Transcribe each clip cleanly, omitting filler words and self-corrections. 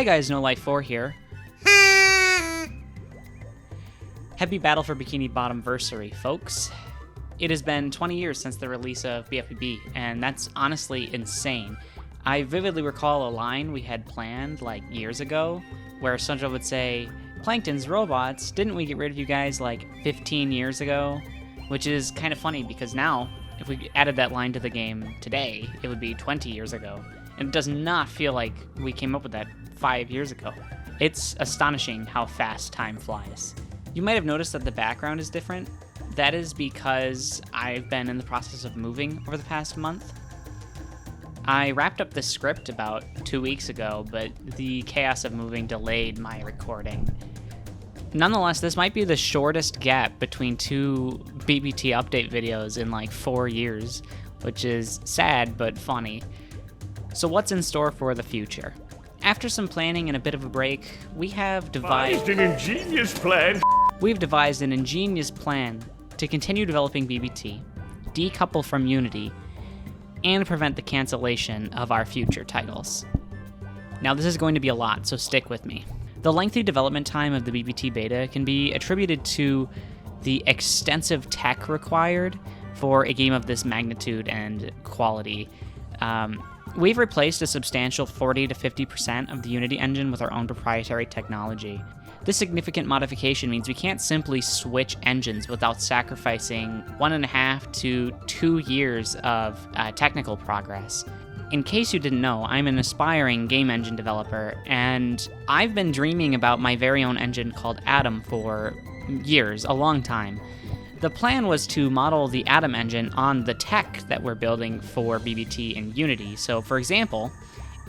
Hi guys, No Life 4 here. Happy Battle for Bikini Bottomversary, folks. It has been 20 years since the release of BFBB, and that's honestly insane. I vividly recall a line we had planned like years ago, where Sandra would say, "Plankton's robots, didn't we get rid of you guys like 15 years ago?" Which is kind of funny because now, if we added that line to the game today, it would be 20 years ago. And it does not feel like we came up with that 5 years ago. It's astonishing how fast time flies. You might have noticed that the background is different. That is because I've been in the process of moving over the past month. I wrapped up the script about 2 weeks ago, but the chaos of moving delayed my recording. Nonetheless, this might be the shortest gap between two BBT update videos in like 4 years, which is sad but funny. So what's in store for the future? After some planning and a bit of a break, we have devised an ingenious plan. We've devised an ingenious plan to continue developing BBT, decouple from Unity, and prevent the cancellation of our future titles. Now this is going to be a lot, so stick with me. The lengthy development time of the BBT beta can be attributed to the extensive tech required for a game of this magnitude and quality. We've replaced a substantial 40 to 50% of the Unity engine with our own proprietary technology. This significant modification means we can't simply switch engines without sacrificing 1.5 to 2 years of technical progress. In case you didn't know, I'm an aspiring game engine developer, and I've been dreaming about my very own engine called Atom for years, a long time. The plan was to model the Atom engine on the tech that we're building for BBT in Unity. So, for example,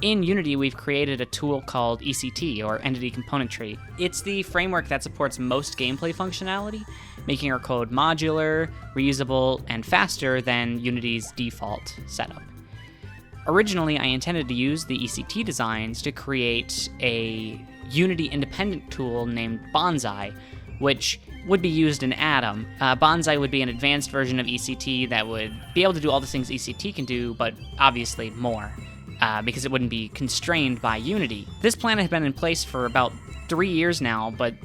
in Unity, we've created a tool called ECT, or Entity Component Tree. It's the framework that supports most gameplay functionality, making our code modular, reusable, and faster than Unity's default setup. Originally, I intended to use the ECT designs to create a Unity-independent tool named Bonsai, which would be used in Atom. Bonsai would be an advanced version of ECT that would be able to do all the things ECT can do, but obviously more. Because it wouldn't be constrained by Unity. This plan has been in place for about 3 years now, but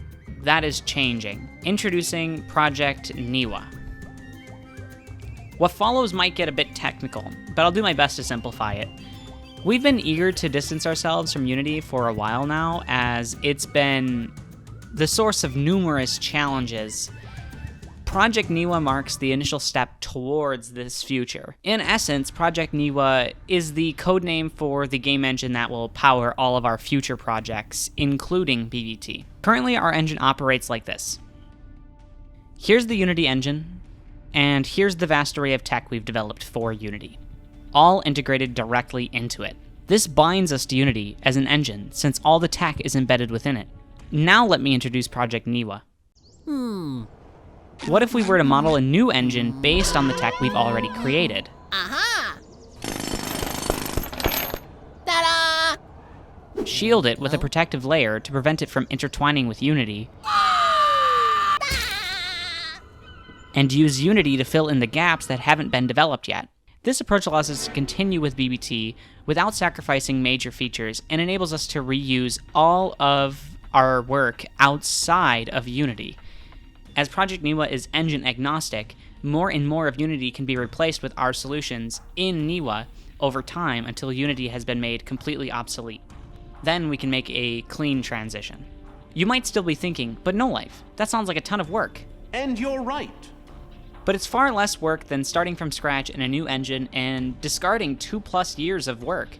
that is changing. Introducing Project Niwa. What follows might get a bit technical, but I'll do my best to simplify it. We've been eager to distance ourselves from Unity for a while now, as it's been the source of numerous challenges. Project Niwa marks the initial step towards this future. In essence, Project Niwa is the codename for the game engine that will power all of our future projects, including BBT. Currently, our engine operates like this. Here's the Unity engine, and here's the vast array of tech we've developed for Unity, all integrated directly into it. This binds us to Unity as an engine, since all the tech is embedded within it. Now let me introduce Project Niwa. What if we were to model a new engine based on the tech we've already created? Aha! Ta-da! Shield it with a protective layer to prevent it from intertwining with Unity, and use Unity to fill in the gaps that haven't been developed yet. This approach allows us to continue with BBT without sacrificing major features and enables us to reuse all of our work outside of Unity. As Project Niwa is engine agnostic, more and more of Unity can be replaced with our solutions in Niwa over time until Unity has been made completely obsolete. Then we can make a clean transition. You might still be thinking, but No Life, that sounds like a ton of work. And you're right. But it's far less work than starting from scratch in a new engine and discarding 2+ years of work.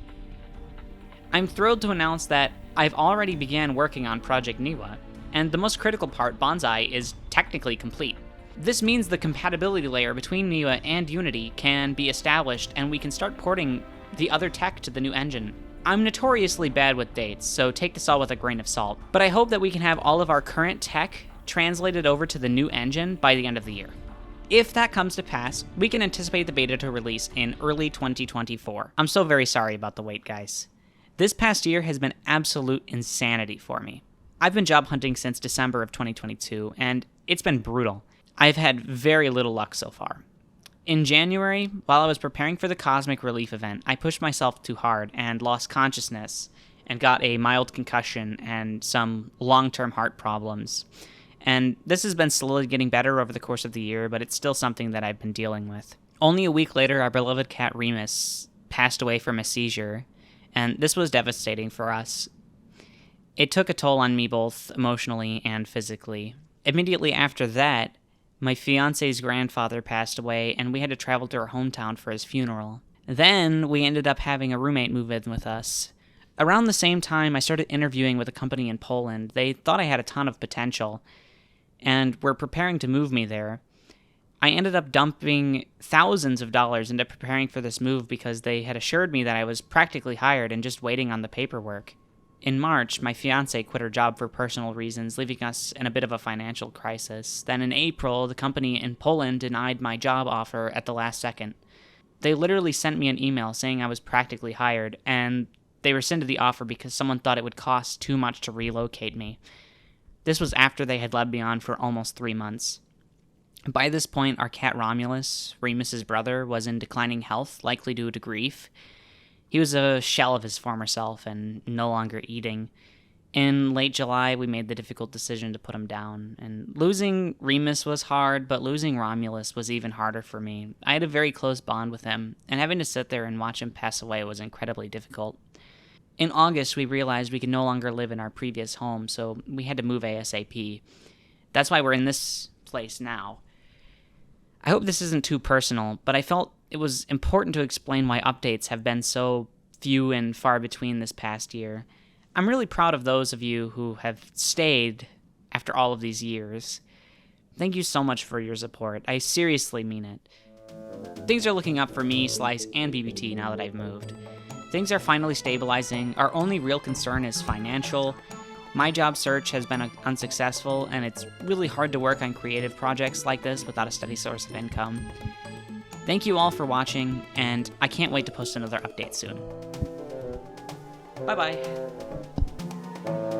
I'm thrilled to announce that I've already began working on Project Niwa, and the most critical part, Bonsai, is technically complete. This means the compatibility layer between Niwa and Unity can be established, and we can start porting the other tech to the new engine. I'm notoriously bad with dates, so take this all with a grain of salt, but I hope that we can have all of our current tech translated over to the new engine by the end of the year. If that comes to pass, we can anticipate the beta to release in early 2024. I'm so very sorry about the wait, guys. This past year has been absolute insanity for me. I've been job hunting since December of 2022, and it's been brutal. I've had very little luck so far. In January, while I was preparing for the Cosmic Relief event, I pushed myself too hard and lost consciousness, and got a mild concussion and some long-term heart problems. And this has been slowly getting better over the course of the year, but it's still something that I've been dealing with. Only a week later, our beloved cat Remus passed away from a seizure, and this was devastating for us. It took a toll on me both emotionally and physically. Immediately after that, my fiance's grandfather passed away, and we had to travel to our hometown for his funeral. Then we ended up having a roommate move in with us. Around the same time, I started interviewing with a company in Poland. They thought I had a ton of potential, and were preparing to move me there. I ended up dumping thousands of dollars into preparing for this move because they had assured me that I was practically hired and just waiting on the paperwork. In March, my fiancée quit her job for personal reasons, leaving us in a bit of a financial crisis. Then in April, the company in Poland denied my job offer at the last second. They literally sent me an email saying I was practically hired, and they rescinded the offer because someone thought it would cost too much to relocate me. This was after they had led me on for almost 3 months. By this point, our cat Romulus, Remus's brother, was in declining health, likely due to grief. He was a shell of his former self and no longer eating. In late July, we made the difficult decision to put him down. And losing Remus was hard, but losing Romulus was even harder for me. I had a very close bond with him, and having to sit there and watch him pass away was incredibly difficult. In August, we realized we could no longer live in our previous home, so we had to move ASAP. That's why we're in this place now. I hope this isn't too personal, but I felt it was important to explain why updates have been so few and far between this past year. I'm really proud of those of you who have stayed after all of these years. Thank you so much for your support. I seriously mean it. Things are looking up for me, Slice, and BBT now that I've moved. Things are finally stabilizing. Our only real concern is financial. My job search has been unsuccessful, and it's really hard to work on creative projects like this without a steady source of income. Thank you all for watching, and I can't wait to post another update soon. Bye-bye.